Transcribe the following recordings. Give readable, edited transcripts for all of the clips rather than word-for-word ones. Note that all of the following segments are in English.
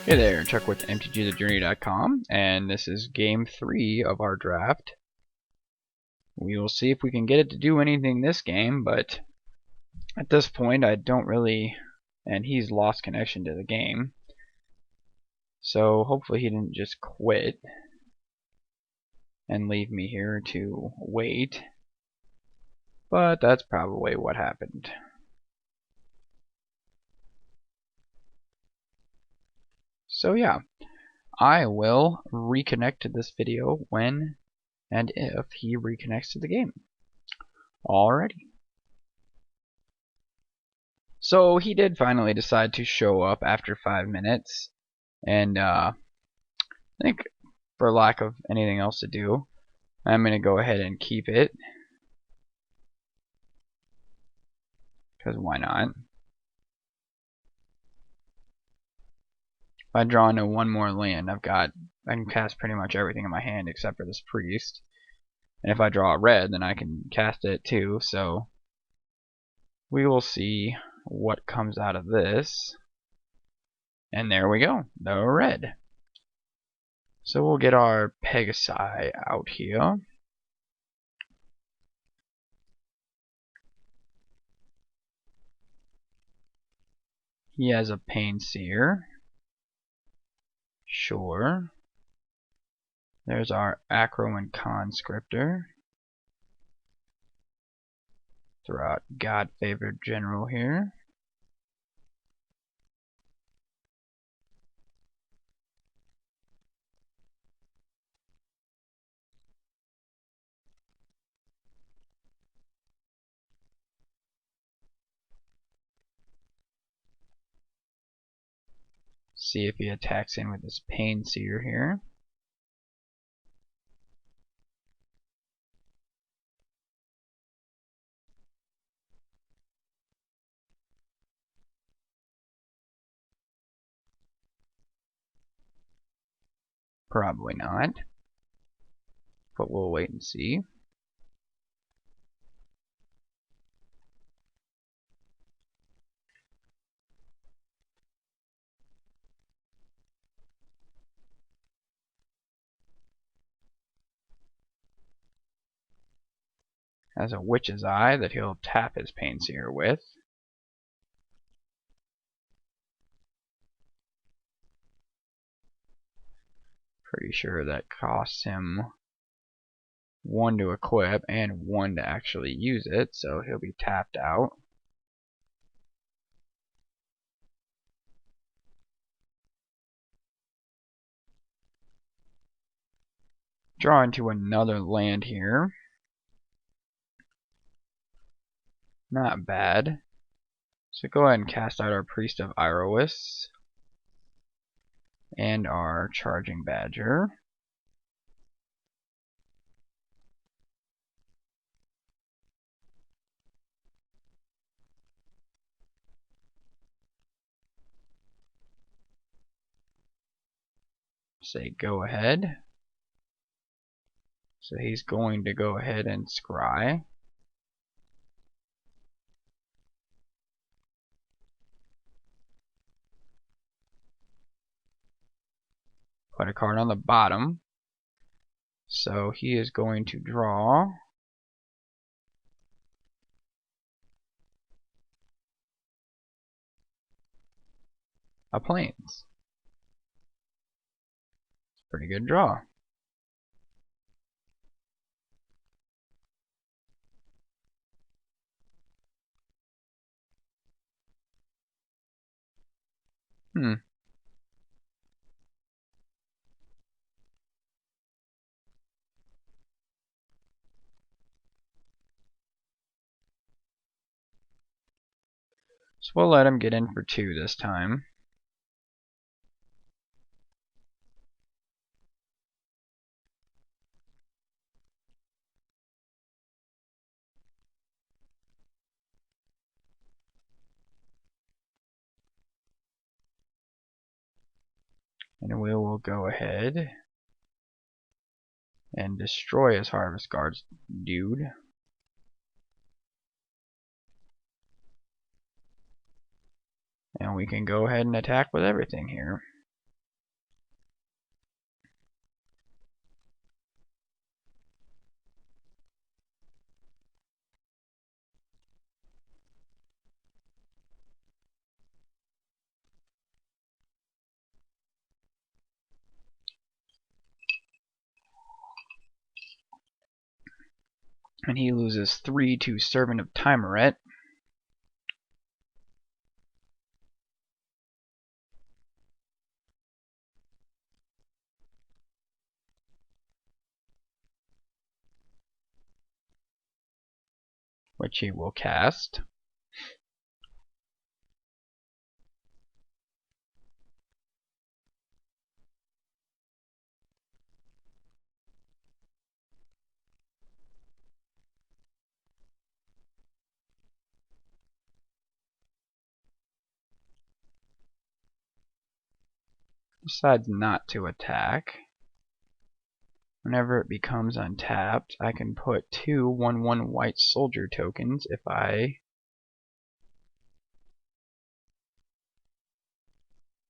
Hey there, Chuck with mtgthejourney.com, and this is game 3 of our draft. We will see if we can get it to do anything this game, but at this point I don't really, and he's lost connection to the game, so hopefully he didn't just quit and leave me here to wait, but that's probably what happened. So yeah, I will reconnect to this video when and if he reconnects to the game. Alrighty. So he did finally decide to show up after 5 minutes, and I think for lack of anything else to do, I'm going to go ahead and keep it, because why not? If I draw into one more land, I can cast pretty much everything in my hand except for this priest. And if I draw a red, then I can cast it too, so we will see what comes out of this. And there we go, the red. So we'll get our Pegasi out here. He has a Painseer. Sure. There's our Acro and Conscriptor. Throw out God-favored general here. See if he attacks in with his Painseer here. Probably not, but we'll wait and see. Has a Witch's Eye that he'll tap his Painseer with. Pretty sure that costs him 1 to equip and 1 to actually use it, so he'll be tapped out. Draw into another land here. Not bad. So go ahead and cast out our Priest of Irois and our Charging Badger. Say go ahead. So he's going to go ahead and scry. Put a card on the bottom. So he is going to draw a Plains. Pretty good draw. So we'll let him get in for 2 this time. And we will go ahead and destroy his Harvest Guards dude. And we can go ahead and attack with everything here. And he loses 3 to Servant of Timuret. Which he will cast. Decides not to attack. Whenever it becomes untapped, I can put 2 1/1 white soldier tokens if I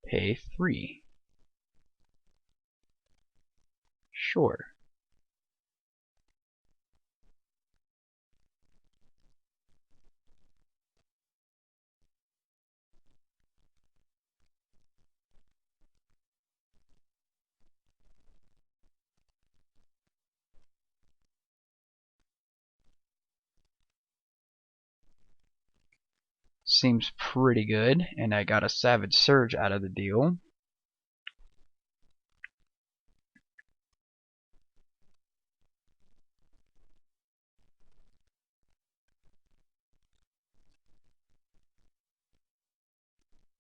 pay 3. Sure. Seems pretty good, and I got a Savage Surge out of the deal.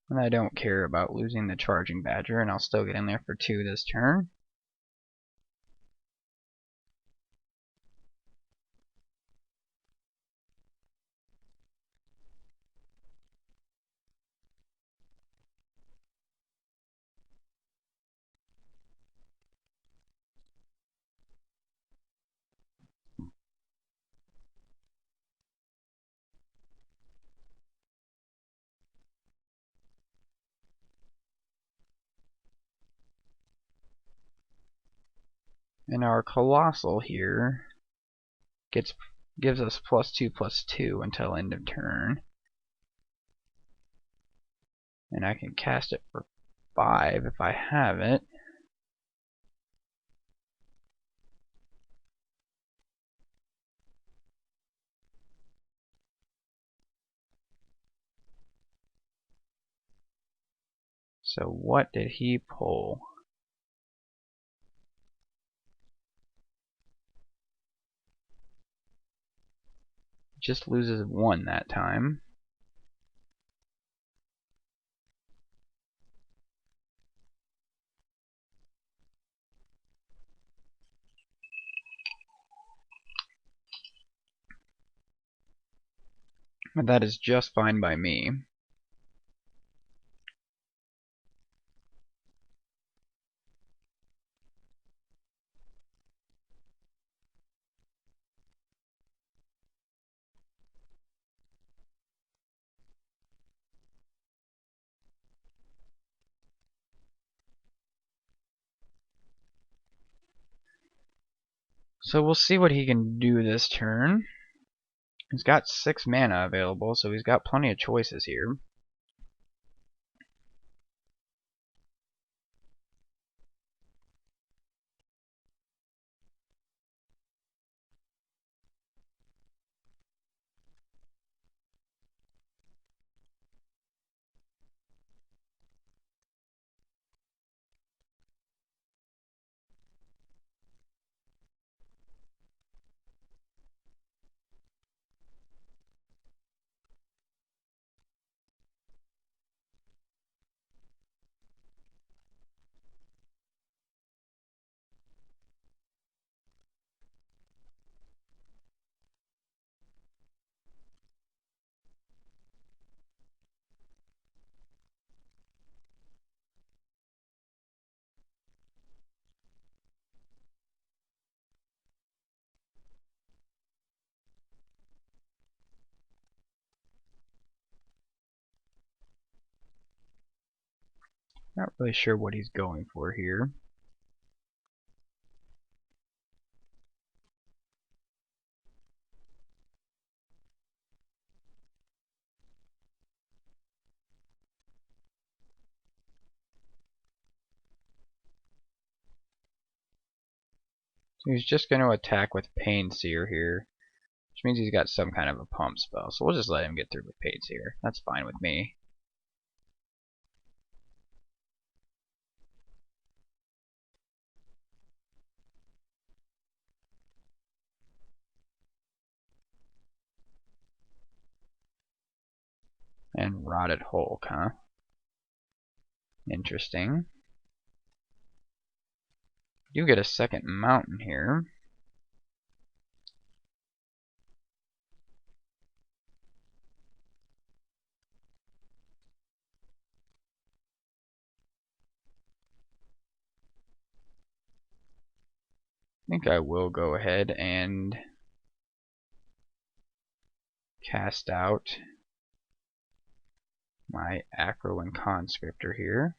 And I don't care about losing the Charging Badger, and I'll still get in there for 2 this turn. And our Colossal here gives us +2/+2 until end of turn. And I can cast it for 5 if I have it. So what did he pull? Just loses 1 that time. But that is just fine by me. So we'll see what he can do this turn. He's got 6 mana available, so he's got plenty of choices here. Not really sure what he's going for here. So he's just going to attack with Painseer here. which means he's got some kind of a pump spell. So we'll just let him get through with Pates here. That's fine with me. And Rotted Hulk, huh? Interesting. You get a second mountain here. I think I will go ahead and cast out my Acro and Conscriptor here.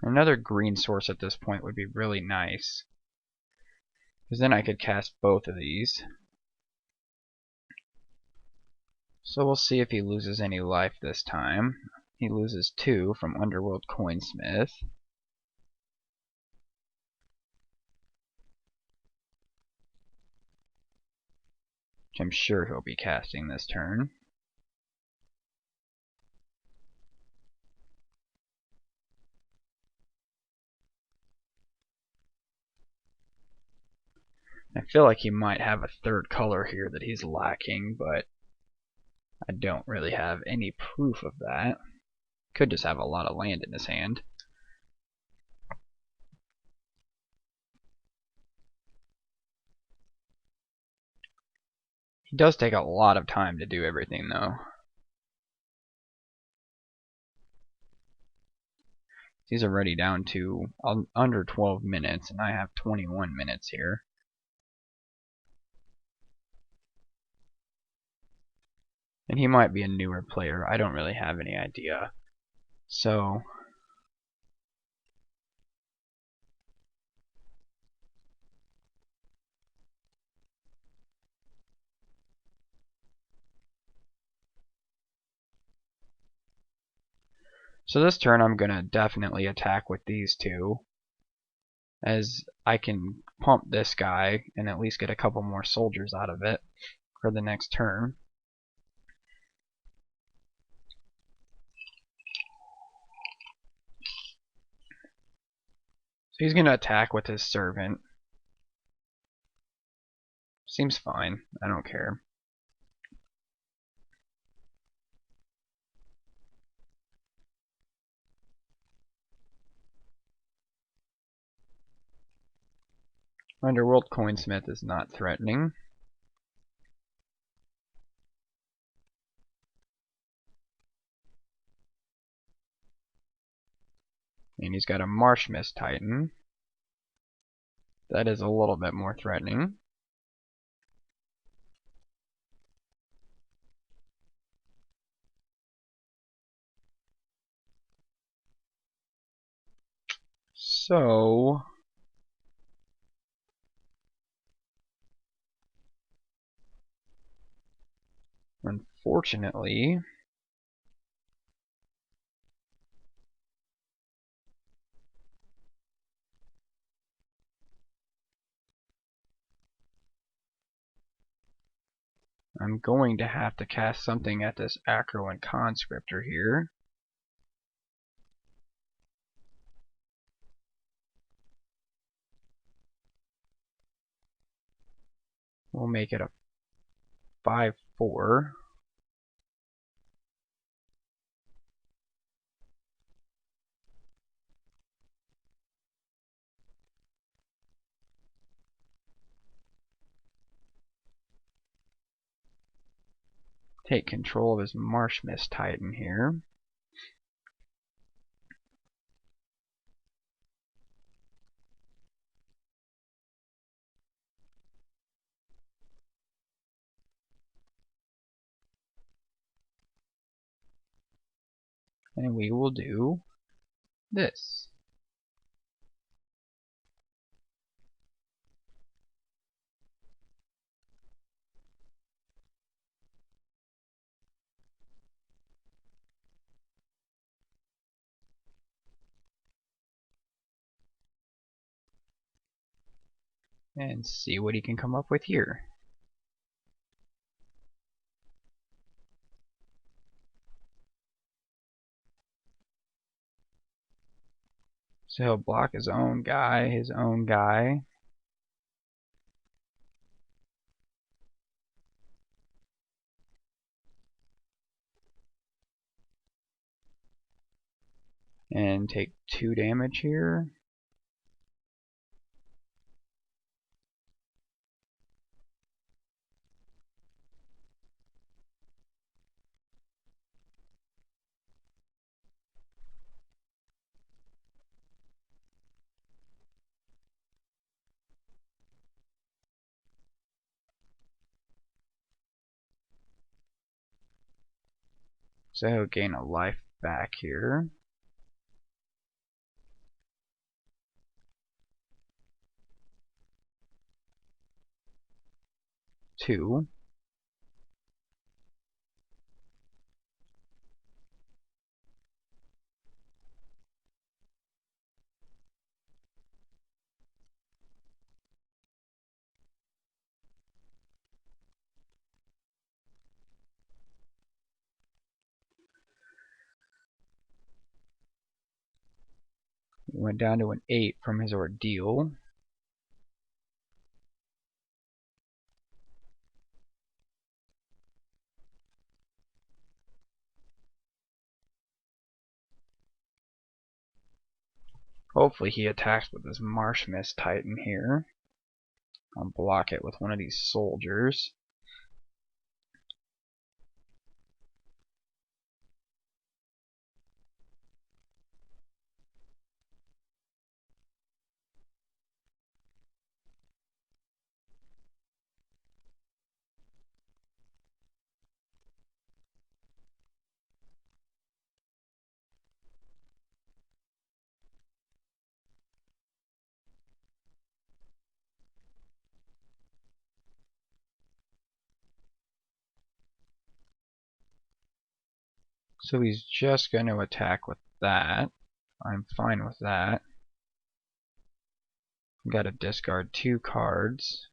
Another green source at this point would be really nice, because then I could cast both of these. So we'll see if he loses any life this time. He loses 2 from Underworld Coinsmith. Which I'm sure he'll be casting this turn. I feel like he might have a third color here that he's lacking, but I don't really have any proof of that. Could just have a lot of land in his hand. He does take a lot of time to do everything, though. He's already down to under 12 minutes, and I have 21 minutes here. And he might be a newer player. I don't really have any idea. So this turn I'm going to definitely attack with these two, as I can pump this guy and at least get a couple more soldiers out of it for the next turn. So he's going to attack with his servant. Seems fine. I don't care. Underworld Coinsmith is not threatening. And he's got a Marsh Mist Titan. That is a little bit more threatening. So unfortunately, I'm going to have to cast something at this Acro and Conscriptor here. We'll make it a 5/4. take control of his Marsh Mist Titan here. And we will do this. And see what he can come up with here. So he'll block his own guy, and take 2 damage here. So he'll gain a life back here. Two. He went down to an 8 from his ordeal. Hopefully he attacks with this Marsh Mist Titan here. I'll block it with one of these soldiers. So he's just going to attack with that. I'm fine with that. Got to discard 2 cards.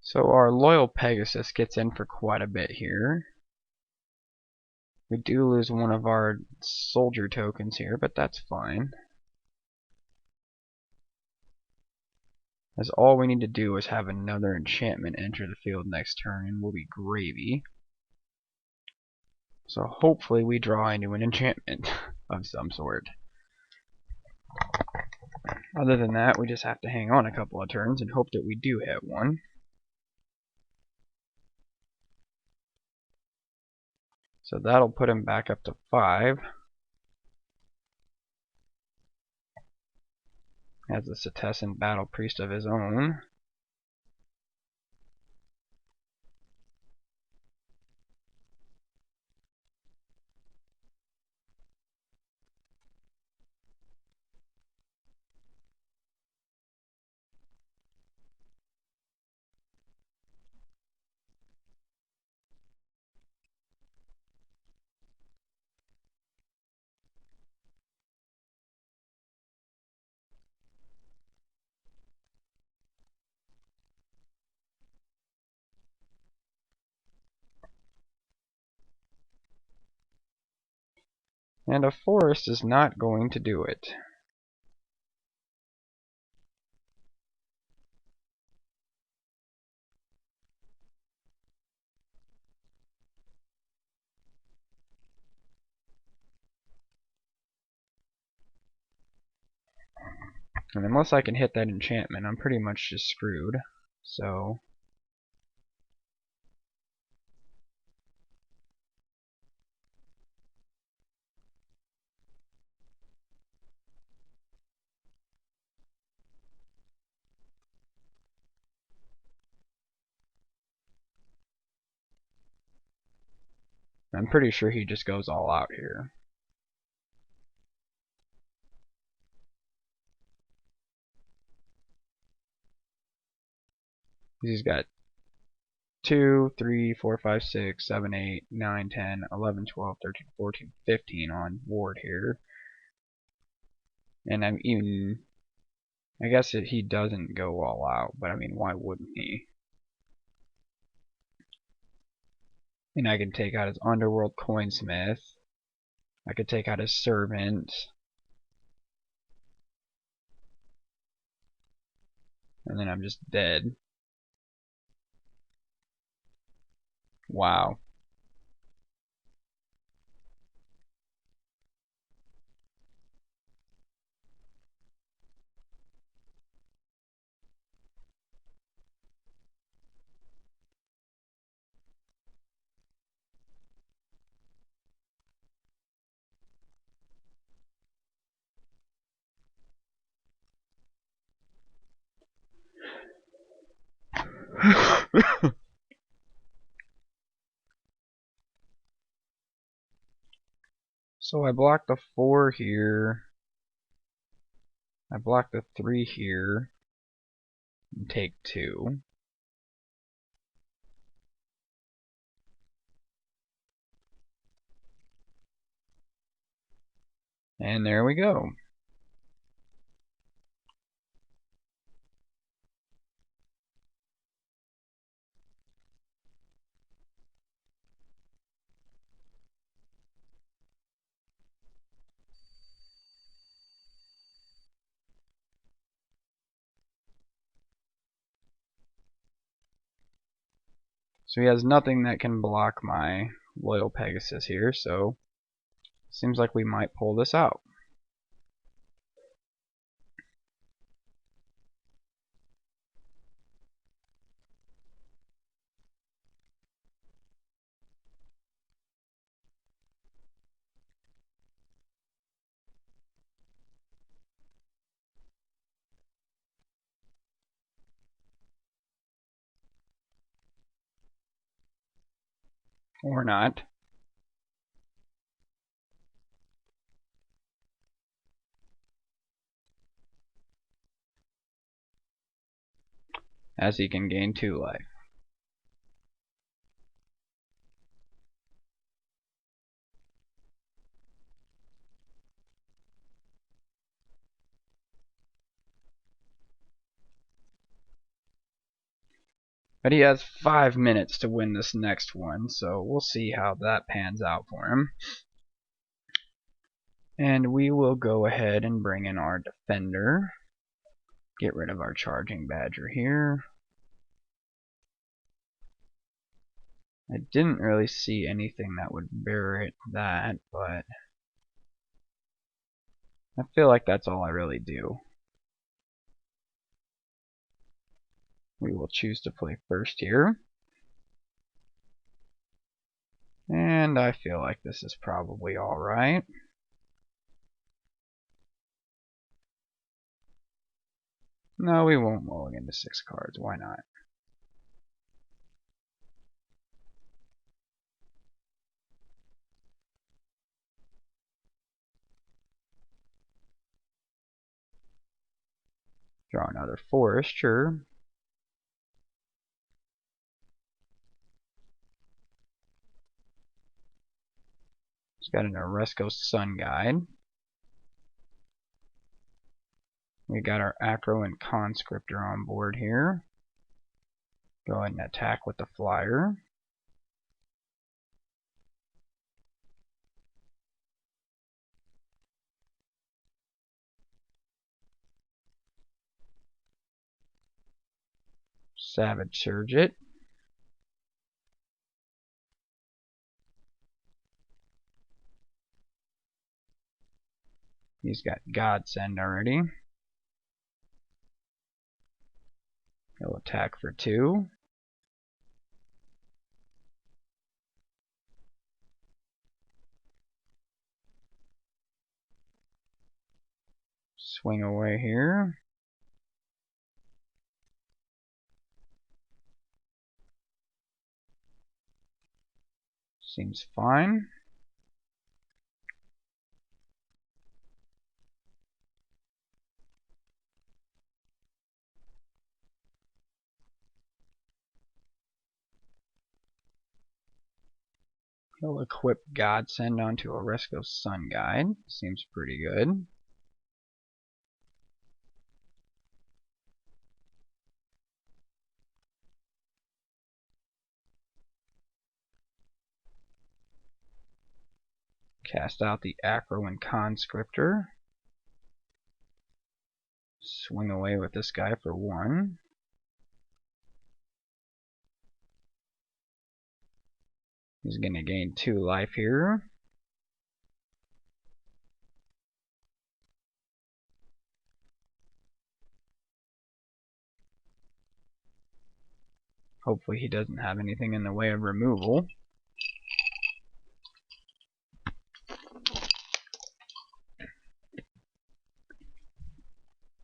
So our loyal Pegasus gets in for quite a bit here. We do lose one of our soldier tokens here, but that's fine. As all we need to do is have another enchantment enter the field next turn and we'll be gravy. So hopefully we draw into an enchantment of some sort. Other than that, we just have to hang on a couple of turns and hope that we do hit one. So that'll put him back up to 5. Has a Setessan Battle Priest of his own. And a forest is not going to do it. And unless I can hit that enchantment, I'm pretty much just screwed. So I'm pretty sure he just goes all out here. He's got 2, 3, 4, 5, 6, 7, 8, 9, 10, 11, 12, 13, 14, 15 on board here. And I'm even... I guess that he doesn't go all out, but I mean, why wouldn't he? And I can take out his Underworld Coinsmith. I could take out his Servant. And then I'm just dead. Wow. So I block the 4 here. I block the 3 here. And take 2. And there we go. So he has nothing that can block my Loyal Pegasus here, so seems like we might pull this out. Or not. As he can gain 2 life. But he has 5 minutes to win this next one, so we'll see how that pans out for him. And we will go ahead and bring in our defender. Get rid of our charging badger here. I didn't really see anything that would bear that, but I feel like that's all I really do. We will choose to play first here. And I feel like this is probably alright. No, we won't mulligan to 6 cards. Why not? Draw another forest, sure. It's got an Oresco Sun Guide. We got our Acro and Conscriptor on board here. Go ahead and attack with the flyer. Savage Surge it. He's got Godsend already. He'll attack for 2. Swing away here. Seems fine. He'll equip Godsend onto Oresco Sun Guide. Seems pretty good. Cast out the Acro and Conscriptor. Swing away with this guy for 1. He's going to gain 2 life here. Hopefully he doesn't have anything in the way of removal.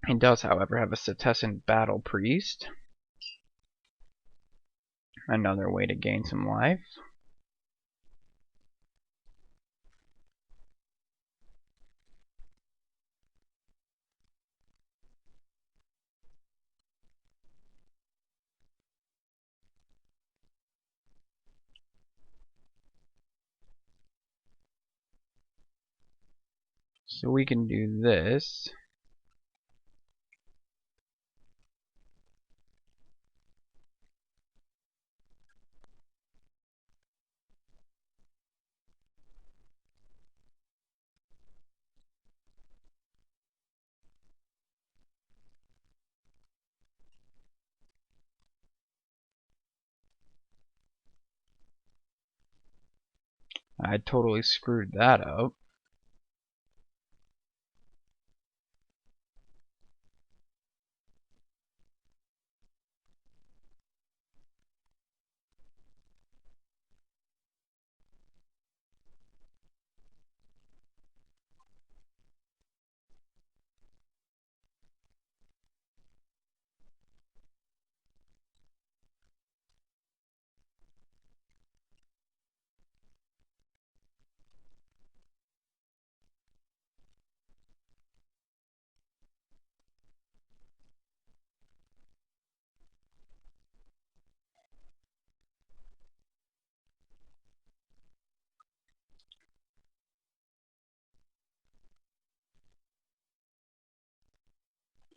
He does, however, have a Setessan Battle Priest. Another way to gain some life. So we can do this. I totally screwed that up.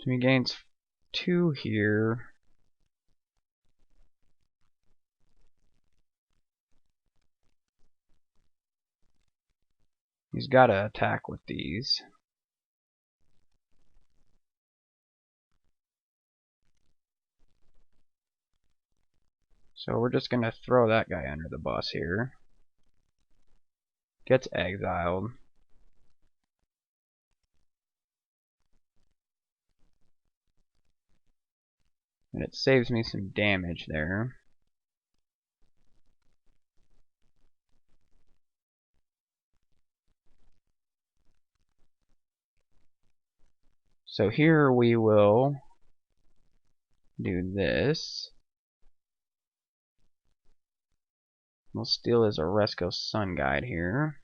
So he gains 2 here. He's got to attack with these. So we're just going to throw that guy under the bus here. Gets exiled. And it saves me some damage there. So here we will do this. We'll steal his Oresco Sun Guide here.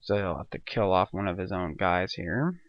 So he'll have to kill off one of his own guys here.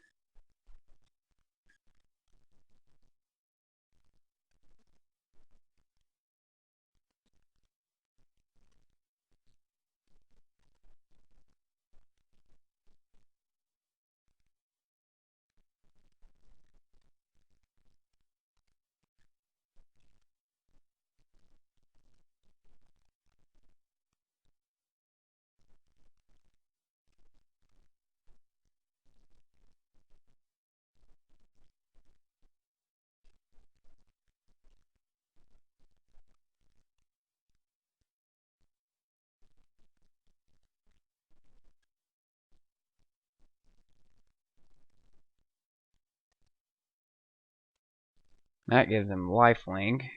That gives him lifelink.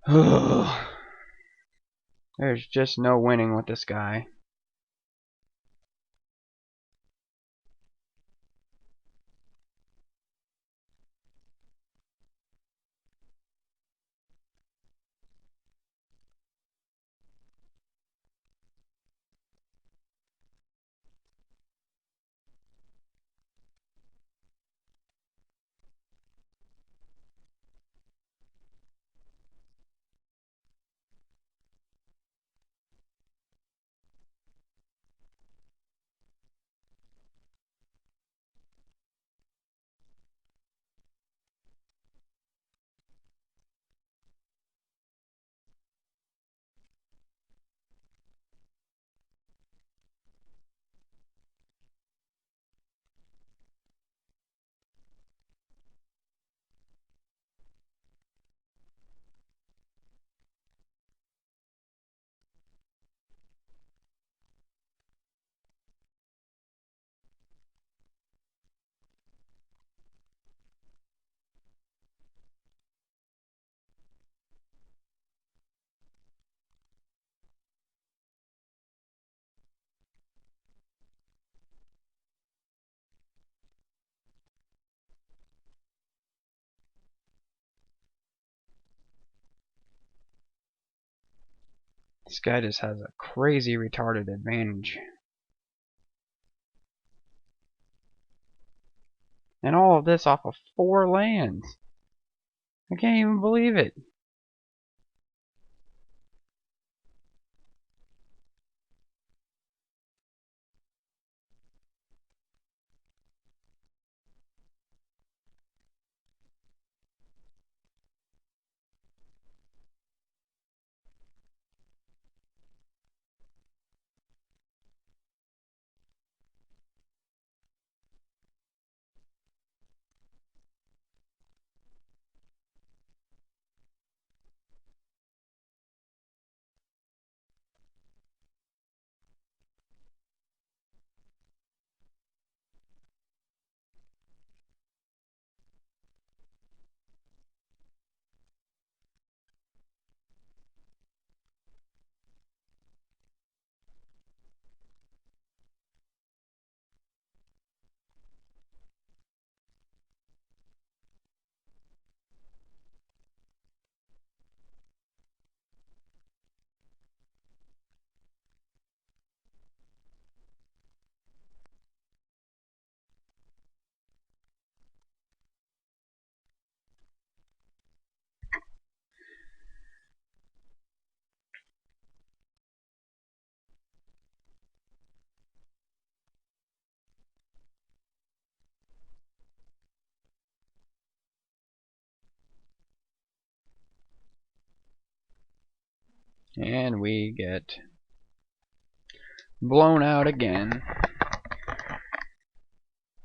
There's just no winning with this guy. This guy just has a crazy retarded advantage. And all of this off of 4 lands. I can't even believe it. And we get blown out again.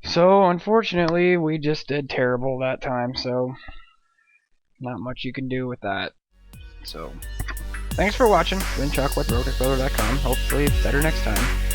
So, unfortunately, we just did terrible that time, so not much you can do with that. So, thanks for watching. Been Chuck with RocketBuilder.com. Hopefully, better next time.